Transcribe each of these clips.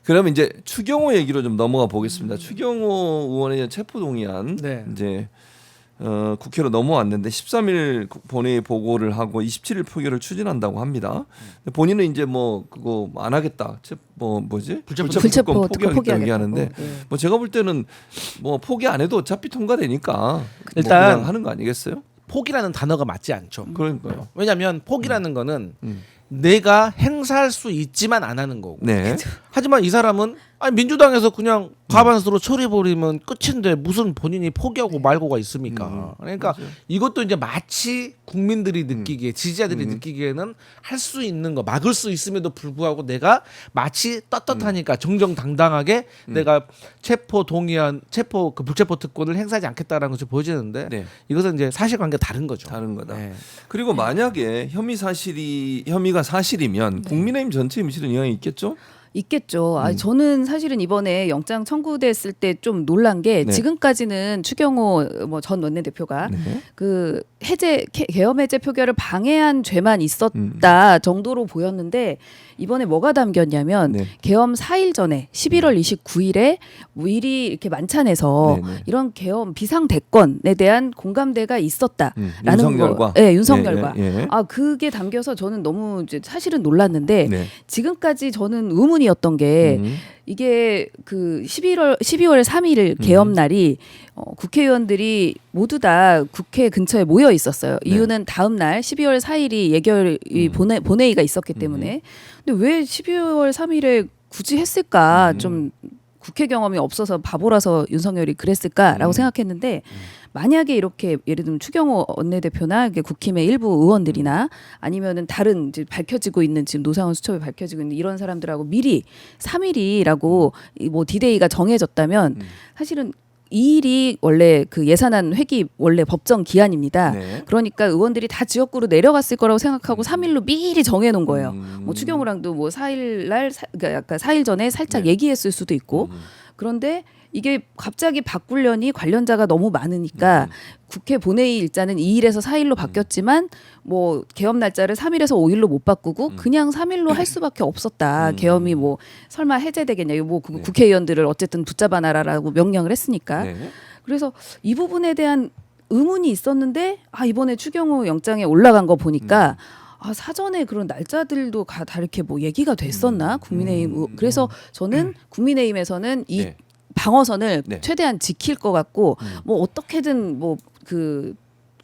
그러면 이제 추경호 얘기로 좀 넘어가 보겠습니다. 추경호 의원의 체포동의안 네. 이제 국회로 넘어왔는데 13일 본회의 보고를 하고 27일 표결을 추진한다고 합니다. 근데 본인은 이제 뭐 그거 안 하겠다. 뭐지? 불체포 포기하겠다 얘기하는데 네. 뭐 제가 볼 때는 뭐 포기 안 해도 어차피 통과되니까 일단 뭐 그냥 하는 거 아니겠어요? 포기라는 단어가 맞지 않죠. 그러니까요. 왜냐하면 포기라는 거는 내가 행사할 수 있지만 안 하는 거고. 네. 하지만 이 사람은 아니 민주당에서 그냥 과반수로 처리해버리면 끝인데 무슨 본인이 포기하고 말고가 있습니까? 그러니까 맞아요. 이것도 이제 마치 국민들이 느끼기에 지지자들이 느끼기에는 할 수 있는 거 막을 수 있음에도 불구하고 내가 마치 떳떳하니까 정정당당하게 내가 체포 동의안 체포 그 불체포 특권을 행사하지 않겠다라는 것이 보여지는데 네. 이것은 이제 사실관계가 다른 거죠. 다른 거다. 네. 그리고 만약에 혐의가 사실이면 국민의힘 전체 임실은 영향이 있겠죠? 있겠죠. 저는 사실은 이번에 영장 청구됐을 때 좀 놀란 게 네. 지금까지는 추경호 뭐 전 원내대표가 네. 그 계엄 해제 표결을 방해한 죄만 있었다 정도로 보였는데 이번에 뭐가 담겼냐면 네. 계엄 4일 전에 11월 29일에 미리 이렇게 만찬에서 네, 네. 이런 계엄 비상 대권에 대한 공감대가 있었다라는 윤석열과? 거. 네, 윤석열과. 예, 예, 예. 아 그게 담겨서 저는 너무 이제 사실은 놀랐는데 네. 지금까지 저는 의문이었던 게 이게 그 12월 3일 계엄 날이 국회의원들이 모두 다 국회 근처에 모여 있었어요. 네. 이유는 다음 날 12월 4일이 예결위 본회의가 있었기 때문에. 근데 왜 12월 3일에 굳이 했을까? 좀 국회 경험이 없어서 바보라서 윤석열이 그랬을까라고 생각했는데 만약에 이렇게 예를 들면 추경호 원내대표나 국힘의 일부 의원들이나 아니면은 다른 이제 밝혀지고 있는 지금 노상원 수첩에 밝혀지고 있는 이런 사람들하고 미리 3일이라고 뭐 디데이가 정해졌다면 사실은 2일이 원래 그 예산안 회기 원래 법정 기한입니다. 네. 그러니까 의원들이 다 지역구로 내려갔을 거라고 생각하고 3일로 미리 정해놓은 거예요. 뭐 추경호랑도 뭐 4일 날 그러니까 약간 4일 전에 살짝 네. 얘기했을 수도 있고 그런데 이게 갑자기 바꾸려니 관련자가 너무 많으니까 국회 본회의 일자는 2일에서 4일로 바뀌었지만 뭐 계엄 날짜를 3일에서 5일로 못 바꾸고 그냥 3일로 할 수밖에 없었다. 계엄이 뭐 설마 해제되겠냐. 뭐 네. 국회의원들을 어쨌든 붙잡아놔라라고 명령을 했으니까. 네. 그래서 이 부분에 대한 의문이 있었는데 이번에 추경호 영장에 올라간 거 보니까 사전에 그런 날짜들도 다 이렇게 뭐 얘기가 됐었나 국민의힘 그래서 저는 국민의힘에서는 이 네. 방어선을 네. 최대한 지킬 것 같고 뭐 어떻게든 뭐 그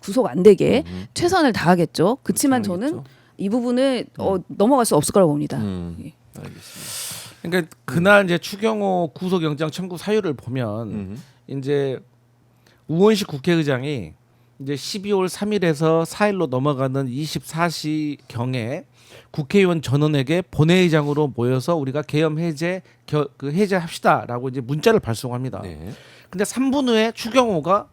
구속 안 되게 최선을 다하겠죠. 그렇지만 저는 그렇겠죠. 이 부분을 넘어갈 수 없을 거라고 봅니다. 예. 알겠습니다. 그러니까 그날 이제 추경호 구속영장 청구 사유를 보면 이제 우원식 국회의장이 이제 12월 3일에서 4일로 넘어가는 24시 경에 국회의원 전원에게 본회의장으로 모여서 우리가 계엄 해제합시다라고 이제 문자를 발송합니다. 네. 근데 3분 후에 추경호가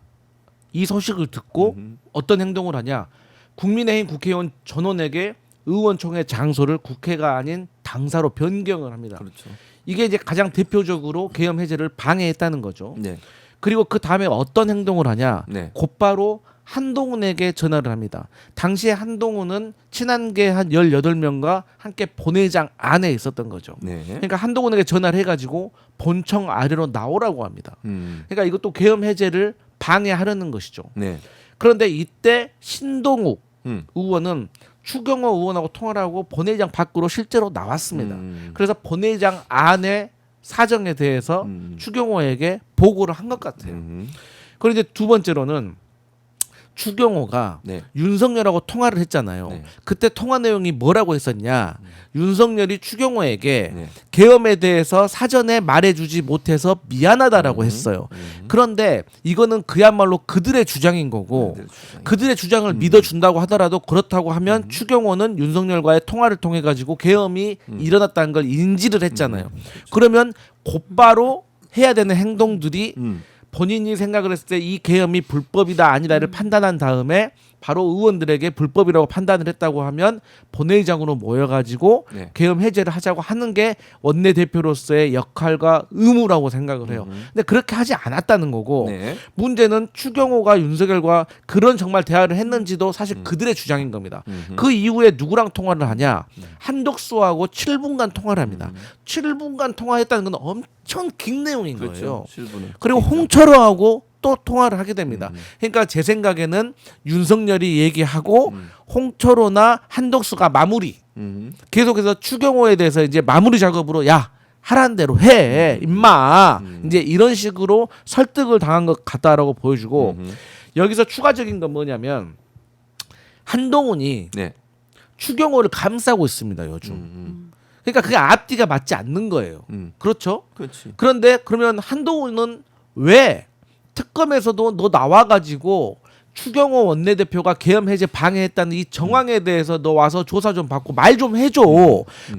이 소식을 듣고 어떤 행동을 하냐? 국민의힘 국회의원 전원에게 의원총회 장소를 국회가 아닌 당사로 변경을 합니다. 그렇죠. 이게 이제 가장 대표적으로 계엄 해제를 방해했다는 거죠. 네. 그리고 그 다음에 어떤 행동을 하냐? 네. 곧바로 한동훈에게 전화를 합니다. 당시에 한동훈은 친한계 한 18명과 함께 본회의장 안에 있었던 거죠. 네. 그러니까 한동훈에게 전화를 해가지고 본청 아래로 나오라고 합니다. 음. 그러니까 이것도 계엄 해제를 방해하려는 것이죠. 네. 그런데 이때 신동욱 음. 의원은 추경호 의원하고 통화를 하고 본회의장 밖으로 실제로 나왔습니다. 그래서 본회의장 안에 사정에 대해서 추경호에게 보고를 한 것 같아요. 그리고 이제 두 번째로는 추경호가 네. 윤석열하고 통화를 했잖아요. 네. 그때 통화 내용이 뭐라고 했었냐? 윤석열이 추경호에게 네. 계엄에 대해서 사전에 말해주지 못해서 미안하다라고 했어요. 그런데 이거는 그야말로 그들의 주장인 거고 그들의 주장을 믿어준다고 하더라도 그렇다고 하면 추경호는 윤석열과의 통화를 통해 가지고 계엄이 일어났다는 걸 인지를 했잖아요. 그러면 곧바로 해야 되는 행동들이 본인이 생각을 했을 때 이 계엄이 불법이다 아니다를 판단한 다음에 바로 의원들에게 불법이라고 판단을 했다고 하면 본회의장으로 모여가지고 네. 계엄 해제를 하자고 하는 게 원내대표로서의 역할과 의무라고 생각을 해요. 근데 그렇게 하지 않았다는 거고 네. 문제는 추경호가 윤석열과 그런 정말 대화를 했는지도 사실 그들의 주장인 겁니다. 그 이후에 누구랑 통화를 하냐? 한덕수하고 7분간 통화를 합니다. 7분간 통화했다는 건 엄청 긴 내용인 거예요. 그렇죠. 실분은. 그리고 홍철호하고 또 통화를 하게 됩니다. 그러니까 제 생각에는 윤석열이 얘기하고 홍철호나 한덕수가 마무리. 계속해서 추경호에 대해서 이제 마무리 작업으로 야 하라는 대로 해 임마 이제 이런 식으로 설득을 당한 것 같다라고 보여주고 여기서 추가적인 건 뭐냐면 한동훈이 네. 추경호를 감싸고 있습니다 요즘. 그러니까 그게 앞뒤가 맞지 않는 거예요. 그렇죠? 그렇지. 그런데 그러면 한동훈은 왜 특검에서도 너 나와가지고 추경호 원내대표가 계엄 해제 방해했다는 이 정황에 대해서 너 와서 조사 좀 받고 말 좀 해줘.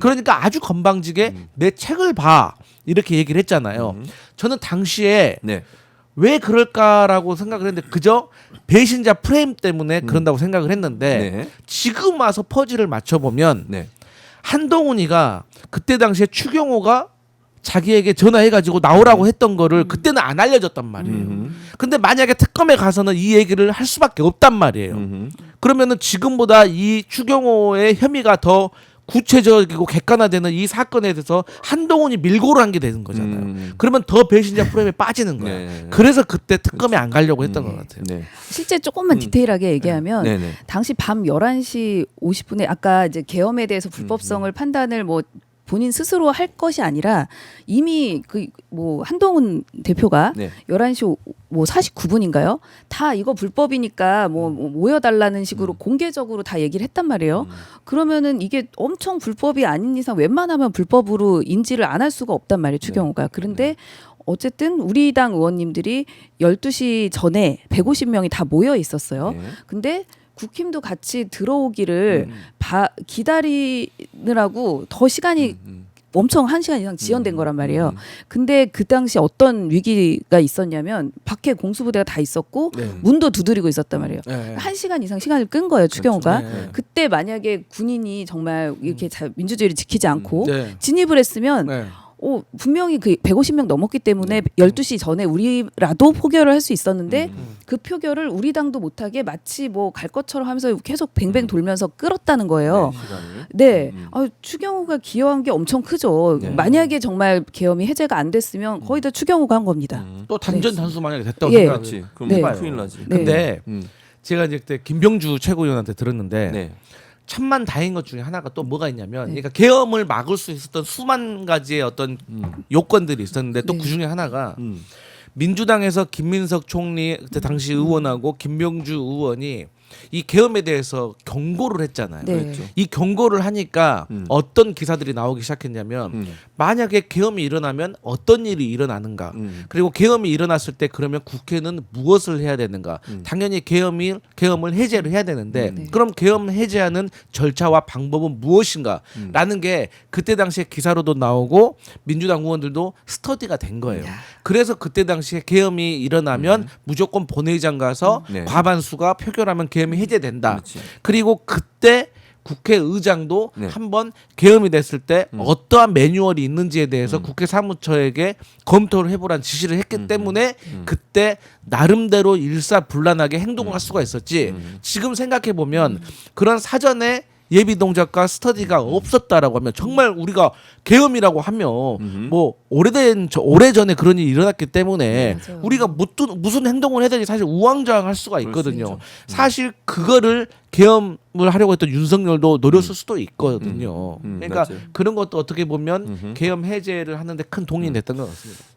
그러니까 아주 건방지게 내 책을 봐 이렇게 얘기를 했잖아요. 저는 당시에 네. 왜 그럴까라고 생각을 했는데 그저 배신자 프레임 때문에 그런다고 생각을 했는데 네. 지금 와서 퍼즐을 맞춰보면 네. 한동훈이가 그때 당시에 추경호가 자기에게 전화해가지고 나오라고 했던 거를 그때는 안 알려줬단 말이에요. 근데 만약에 특검에 가서는 이 얘기를 할 수밖에 없단 말이에요. 그러면은 지금보다 이 추경호의 혐의가 더 구체적이고 객관화되는 이 사건에 대해서 한동훈이 밀고를 한 게 되는 거잖아요. 그러면 더 배신자 프레임에 빠지는 거야. 네. 그래서 그때 특검에 안 가려고 했던 것 같아요. 네. 실제 조금만 디테일하게 얘기하면 네. 네. 당시 밤 11시 50분에 아까 이제 계엄에 대해서 불법성을 판단을 뭐 본인 스스로 할 것이 아니라 이미 그 뭐 한동훈 대표가 네. 11시 뭐 49분인가요? 다 이거 불법이니까 뭐 모여달라는 식으로 공개적으로 다 얘기를 했단 말이에요. 그러면은 이게 엄청 불법이 아닌 이상 웬만하면 불법으로 인지를 안 할 수가 없단 말이에요. 추경호가. 그런데 어쨌든 우리 당 의원님들이 12시 전에 150명이 다 모여 있었어요. 네. 근데 국힘도 같이 들어오기를 기다리느라고 더 시간이 엄청 1시간 이상 지연된 거란 말이에요. 근데 그 당시 어떤 위기가 있었냐면 밖에 공수부대가 다 있었고 문도 두드리고 있었단 말이에요. 1시간 이상 시간을 끈 거예요, 추경호가. 네. 그때 만약에 군인이 정말 이렇게 민주주의를 지키지 않고 네. 진입을 했으면 네. 분명히 그 150명 넘었기 때문에 12시 전에 우리라도 포결을 할 수 있었는데 그 표결을 우리 당도 못하게 마치 뭐 갈 것처럼 하면서 계속 뱅뱅 돌면서 끌었다는 거예요. 시간을. 네. 추경호가 기여한 게 엄청 크죠. 네. 만약에 정말 계엄이 해제가 안 됐으면 거의 다 추경호가 한 겁니다. 또 단전 단수 만약에 됐다고 예. 생각을 그렇지. 그럼 네. 큰일 나지. 네. 근데 음. 제가 이제 그때 김병주 최고위원한테 들었는데 네. 천만 다행인 것 중에 하나가 또 뭐가 있냐면 그러니까 계엄을 막을 수 있었던 수만 가지의 어떤 요건들이 있었는데 또 네. 그 중에 하나가 민주당에서 김민석 총리 그때 당시 의원하고 김병주 의원이 이 계엄에 대해서 경고를 했잖아요. 네. 그렇죠. 이 경고를 하니까 어떤 기사들이 나오기 시작했냐면 만약에 계엄이 일어나면 어떤 일이 일어나는가 그리고 계엄이 일어났을 때 그러면 국회는 무엇을 해야 되는가 당연히 계엄을 해제를 해야 되는데 그럼 계엄 해제하는 절차와 방법은 무엇인가 라는 게 그때 당시에 기사로도 나오고 민주당 의원들도 스터디가 된 거예요. 그래서 그때 당시에 계엄이 일어나면 무조건 본회의장 가서 네. 과반수가 표결하면 계엄이 해제된다. 그렇지. 그리고 그때 국회의장도 네. 한번 계엄이 됐을 때 어떠한 매뉴얼이 있는지에 대해서 국회 사무처에게 검토를 해보라는 지시를 했기 때문에 그때 나름대로 일사불란하게 행동을 할 수가 있었지. 지금 생각해 보면 그런 사전에 예비 동작과 스터디가 없었다라고 하면 정말 우리가 계엄이라고 하면 뭐 오래전에 그런 일이 일어났기 때문에 맞아요. 우리가 무슨 행동을 해야 되는지 사실 우왕좌왕할 수가 그럴 수 있거든요. 있죠. 사실 그거를 계엄을 하려고 했던 윤석열도 노렸을 수도 있거든요. 그러니까 맞아요. 그런 것도 어떻게 보면 계엄 해제를 하는데 큰 동인이 됐던 것 같습니다.